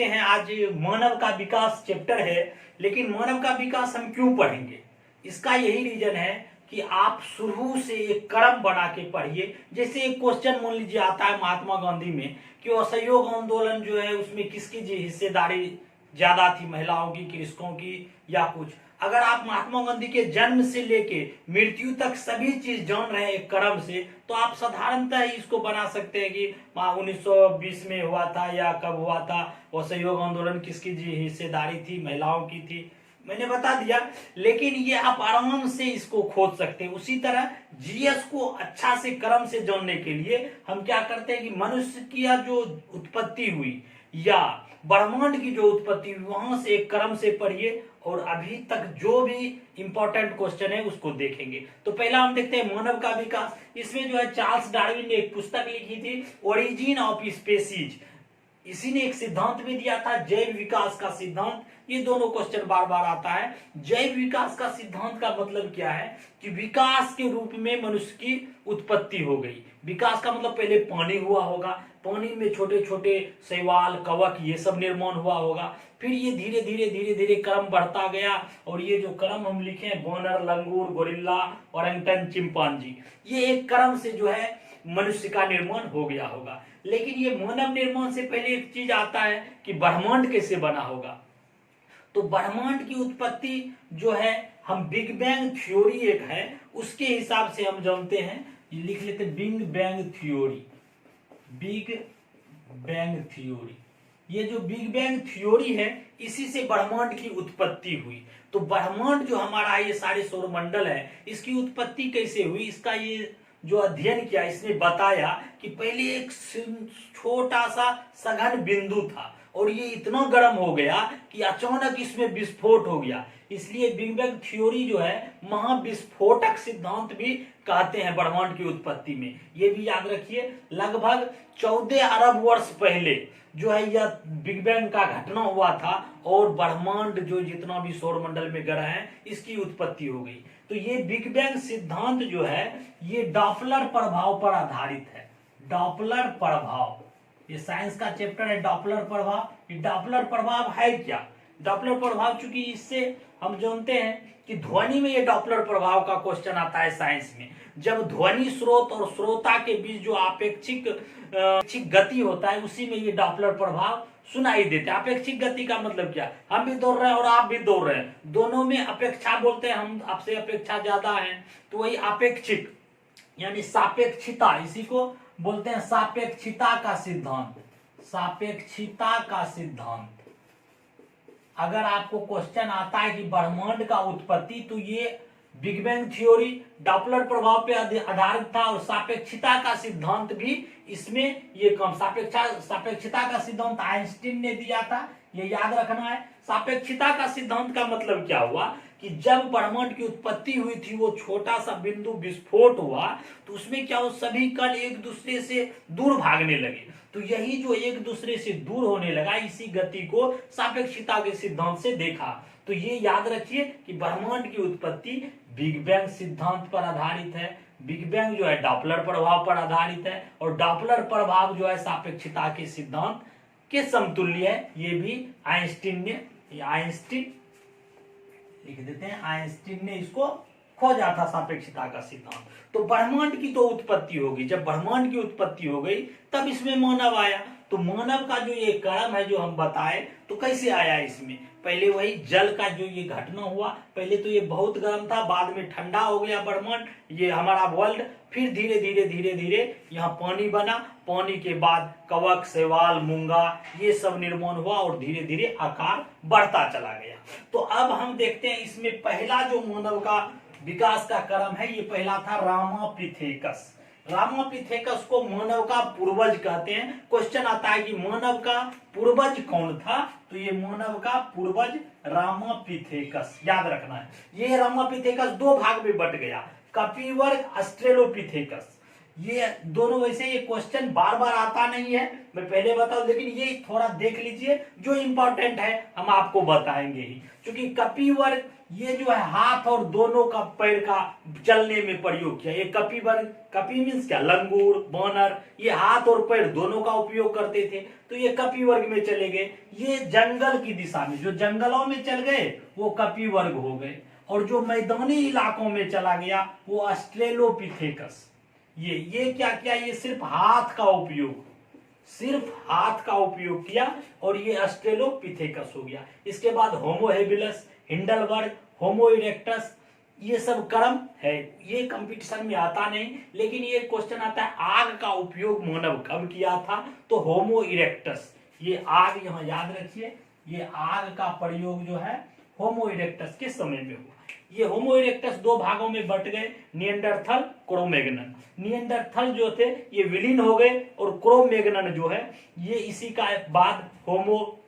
हैं आज मानव का विकास चैप्टर है। लेकिन मानव का विकास हम क्यों पढ़ेंगे? इसका यही रीजन है कि आप शुरू से एक क्रम बना के पढ़िए। जैसे एक क्वेश्चन मान लीजिए आता है महात्मा गांधी में कि असहयोग आंदोलन जो है उसमें किसकी हिस्सेदारी ज्यादा थी, महिलाओं की, कृषकों की या कुछ। अगर आप महात्मा गांधी के जन्म से लेके मृत्यु तक सभी चीज जान रहे हैं एक क्रम से, तो आप साधारणतः ही इसको बना सकते हैं कि 1920 में हुआ था या कब हुआ था, असहयोग आंदोलन किसकी हिस्सेदारी थी, महिलाओं की थी, मैंने बता दिया। लेकिन ये आप आराम से इसको खोज सकते हैं। उसी तरह जीएस को अच्छा से क्रम से जानने के लिए हम क्या करते हैं कि मनुष्य की जो उत्पत्ति हुई या ब्रह्मांड की जो उत्पत्ति हुई वहां से एक क्रम से पढ़िए और अभी तक जो भी इंपॉर्टेंट क्वेश्चन है उसको देखेंगे। तो पहला हम देखते हैं मानव का विकास। इसमें जो है चार्ल्स डार्विन ने एक पुस्तक लिखी थी, ओरिजिन ऑफ स्पीसीज। इसी ने एक सिद्धांत भी दिया था, जैव विकास का सिद्धांत। ये दोनों क्वेश्चन बार बार आता है। जैव विकास का सिद्धांत का मतलब क्या है कि विकास के रूप में मनुष्य की उत्पत्ति हो गई। विकास का मतलब पहले पानी हुआ होगा, पानी में छोटे छोटे शैवाल, कवक, ये सब निर्माण हुआ होगा। फिर ये धीरे धीरे धीरे धीरे क्रम बढ़ता गया और ये जो क्रम हम लिखे हैं, बानर, लंगूर, गोरिल्ला, ओरंगटन, चिंपांजी, ये एक क्रम से जो है मनुष्य का निर्माण हो गया होगा। लेकिन ये मानव निर्माण से पहले एक चीज आता है कि ब्रह्मांड कैसे बना होगा। तो ब्रह्मांड की उत्पत्ति जो है हम बिग बैंग थ्योरी एक है उसके हिसाब से हम जानते हैं, लिख लेते big bang theory. Big bang theory, ये जो बिग बैंग थ्योरी है इसी से ब्रह्मांड की उत्पत्ति हुई। तो ब्रह्मांड जो हमारा ये सारे सौरमंडल है इसकी उत्पत्ति कैसे हुई, इसका ये जो अध्ययन किया इसने बताया कि पहले एक छोटा सा सघन बिंदु था और ये इतना गर्म हो गया कि अचानक इसमें विस्फोट हो गया। इसलिए बिग बैंग थ्योरी जो है महाविस्फोटक सिद्धांत भी कहते हैं ब्रह्मांड की उत्पत्ति में। ये भी याद रखिए, लगभग 14 अरब वर्ष पहले जो है यह बिग बैंग का घटना हुआ था और ब्रह्मांड जो जितना भी सौरमंडल में ग्रह है इसकी उत्पत्ति हो गई। तो ये बिग बैंग सिद्धांत जो है ये डॉपलर प्रभाव पर आधारित है। डॉपलर प्रभाव, ये साइंस का चैप्टर है, डॉपलर प्रभाव। ये डॉपलर प्रभाव है क्या? डॉपलर प्रभाव, चूंकि इससे हम जानते हैं कि ध्वनि में ये डॉपलर प्रभाव का क्वेश्चन आता है साइंस में। जब ध्वनि स्रोत और श्रोता के बीच जो अपेक्षिक गति होता है उसी में ये डॉपलर प्रभाव सुनाई देते हैं। अपेक्षिक गति का मतलब क्या? हम भी दौड़ रहे हैं और आप भी दौड़ रहे हैं, दोनों में अपेक्षा बोलते हैं, हम आपसे अपेक्षा ज्यादा है, तो वही अपेक्षिक यानी सापेक्षिता, इसी को बोलते हैं सापेक्षिता का सिद्धांत। सापेक्षिता का सिद्धांत। अगर आपको क्वेश्चन आता है कि ब्रह्मांड का उत्पत्ति, तो ये बिग बैंग थ्योरी डॉपलर प्रभाव पे आधारित था और सापेक्षिता का सिद्धांत भी इसमें ये कम। सापेक्षिता का सिद्धांत आइंस्टीन ने दिया था, ये याद रखना है। सापेक्षिता का सिद्धांत का मतलब क्या हुआ कि जब ब्रह्मांड की उत्पत्ति हुई थी वो छोटा सा बिंदु विस्फोट हुआ तो उसमें क्या हो, सभी कण एक दूसरे से दूर भागने लगे। तो यही जो एक दूसरे से दूर होने लगा, इसी गति को सापेक्षिता के सिद्धांत से देखा। तो ये याद रखिए कि ब्रह्मांड की उत्पत्ति बिग बैंग सिद्धांत पर आधारित है। बिग बैंग जो है डॉपलर प्रभाव पर आधारित है और डॉपलर प्रभाव जो है सापेक्षिता के सिद्धांत के समतुल्य है। ये भी आइंस्टीन ने, आइंस्टीन लिख देते हैं, आइंस्टीन ने इसको खोजा था सापेक्षिता का सिद्धांत। तो ब्रह्मांड की तो उत्पत्ति होगी, जब ब्रह्मांड की उत्पत्ति हो गई तब इसमें मानव आया। तो मानव का जो ये क्रम है जो हम बताए, तो कैसे आया इसमें? पहले वही जल का जो ये घटना हुआ, पहले तो ये बहुत गर्म था, बाद में ठंडा हो गया ब्रह्मांड, ये हमारा वर्ल्ड। फिर धीरे धीरे धीरे धीरे यहाँ पानी बना, पानी के बाद कवक, शैवाल, मूंगा, ये सब निर्माण हुआ और धीरे धीरे आकार बढ़ता चला गया। तो अब हम देखते हैं इसमें पहला जो मानव का विकास का क्रम है, ये पहला था रामापिथेकस। रामापिथेकस को मानव का पूर्वज कहते हैं। क्वेश्चन आता है कि मानव का पूर्वज कौन था, तो ये मानव का पूर्वज रामापिथेकस, याद रखना है। ये रामापिथेकस दो भाग में बट गया, कपिवर्ग, ऑस्ट्रेलोपिथेकस। ये दोनों, वैसे ये क्वेश्चन बार बार आता नहीं है, मैं पहले बताऊं, लेकिन ये थोड़ा देख लीजिए, जो इंपॉर्टेंट है हम आपको बताएंगे ही। क्योंकि कपिवर्ग ये जो है हाथ और दोनों का पैर का चलने में प्रयोग किया। ये कपि वर्ग, कपि मीन्स क्या, लंगूर, बानर, ये हाथ और पैर दोनों का उपयोग करते थे, तो ये कपि वर्ग में चले गए। ये जंगल की दिशा में, जो जंगलों में चल गए वो कपि वर्ग हो गए, और जो मैदानी इलाकों में चला गया वो ऑस्ट्रेलोपिथेकस। ये क्या किया, ये सिर्फ हाथ का उपयोग, सिर्फ हाथ का उपयोग किया, और ये ऑस्ट्रेलोपिथेकस हो गया। इसके बाद होमो हेबिलस, हिंडलबर्ग, होमो इरेक्टस, ये सब क्रम है। ये कंपटीशन में आता नहीं, लेकिन ये क्वेश्चन आता है आग का उपयोग मानव कब किया था, तो होमो इरेक्टस। ये आग यहाँ याद रखिए, ये आग का प्रयोग जो है होमो इरेक्टस के समय में हुआ। ये होमो इरेक्टस दो भागों में बट गए, निएंडरथल, क्रोमैग्नन। निएंडरथल जो थे ये विलीन हो गए, और क्रोमैग्नन जो है ये इसी का बाद होमो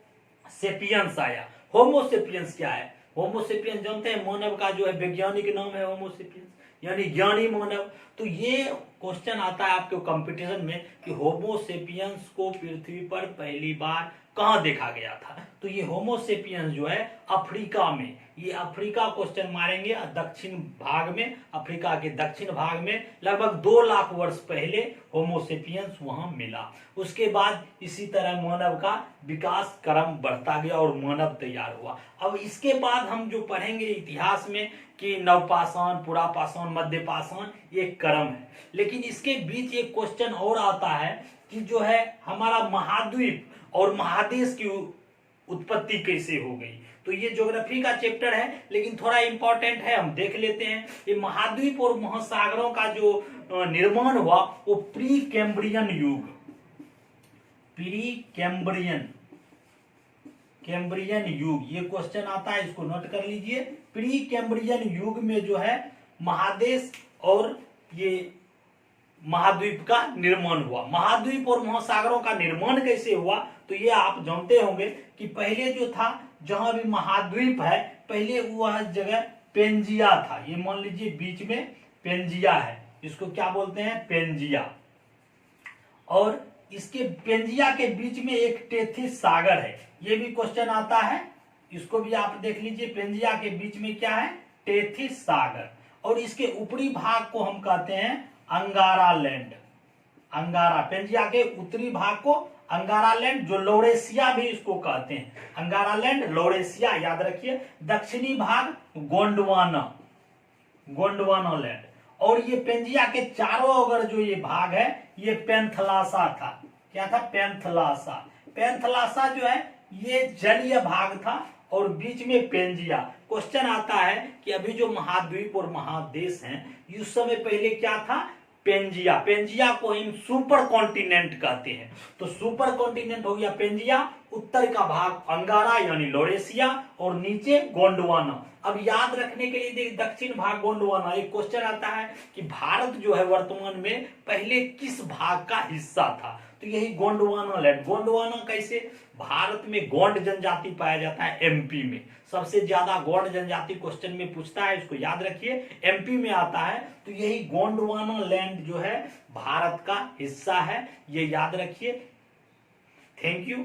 सेपियंस आया। होमो सेपियंस क्या है, होमो सेपियंस जानते हैं, मानव का जो है वैज्ञानिक नाम है होमो सेपियंस, यानी ज्ञानी मानव। तो ये क्वेश्चन आता है आपके कंपटीशन में कि होमो सेपियंस को पृथ्वी पर पहली बार कहां देखा गया था, तो ये होमो सेपियंस जो है अफ्रीका में, ये अफ्रीका क्वेश्चन मारेंगे दक्षिण भाग में, अफ्रीका के दक्षिण भाग में लगभग 2 लाख वर्ष पहले होमो सेपियंस वहां मिला। उसके बाद इसी तरह मानव का विकास क्रम बढ़ता गया और मानव तैयार हुआ। अब इसके बाद हम जो पढ़ेंगे इतिहास में कि नवपाषाण, पुरापाषाण, मध्यपाषाण, ये क्रम है। लेकिन इसके बीच एक क्वेश्चन और आता है कि जो है हमारा महाद्वीप और महादेश की उत्पत्ति कैसे हो गई, तो ये ज्योग्राफी का चैप्टर है, लेकिन थोड़ा इंपॉर्टेंट है, हम देख लेते हैं। ये महाद्वीप और महासागरों का जो निर्माण हुआ वो प्री कैम्ब्रियन युग, प्री कैम्ब्रियन युग, ये क्वेश्चन आता है, इसको नोट कर लीजिए। प्री कैम्ब्रियन युग में जो है महादेश और ये महाद्वीप का निर्माण हुआ। महाद्वीप और महासागरों का निर्माण कैसे हुआ, तो ये आप जानते होंगे कि पहले जो था, जहां भी महाद्वीप है, पहले वह जगह पेंजिया था। ये मान लीजिए बीच में पेंजिया है, इसको क्या बोलते हैं, पेंजिया। और इसके पेंजिया के बीच में एक टेथिस सागर है, ये भी क्वेश्चन आता है, इसको भी आप देख लीजिए। पेंजिया के बीच में क्या है, टेथिस सागर, और इसके ऊपरी भाग को हम कहते हैं अंगारा लैंड। अंगारा, पेंजिया के उत्तरी भाग को अंगारा लैंड, जो लौरेसिया भी इसको कहते हैं, अंगारा लैंड, लौरेसिया याद रखिए। दक्षिणी भाग गोंडवाना, गोंडवाना लैंड। और ये पेंजिया के चारों ओर जो ये भाग है ये पेंथलासा था। क्या था, पेंथलासा। पेंथलासा जो है ये जलीय भाग था, और बीच में पेंजिया। क्वेश्चन आता है कि अभी जो महाद्वीप और महादेश हैं, उस समय पहले क्या था, पेंजिया। पेंजिया को हम सुपर कॉन्टिनेंट कहते हैं, तो सुपर कॉन्टिनेंट हो गया पेंजिया, उत्तर का भाग अंगारा यानी लौरेसिया, और नीचे गोंडवाना। अब याद रखने के लिए दक्षिण भाग गोंडवाना। एक क्वेश्चन आता है कि भारत जो है वर्तमान में पहले किस भाग का हिस्सा था, तो यही गोंडवाना लैंड। गोंडवाना कैसे, भारत में गोंड जनजाति पाया जाता है, एमपी में सबसे ज्यादा गोंड जनजाति क्वेश्चन में पूछता है, इसको याद रखिए, एमपी में आता है। तो यही गोंडवाना लैंड जो है भारत का हिस्सा है, ये याद रखिए। Thank you.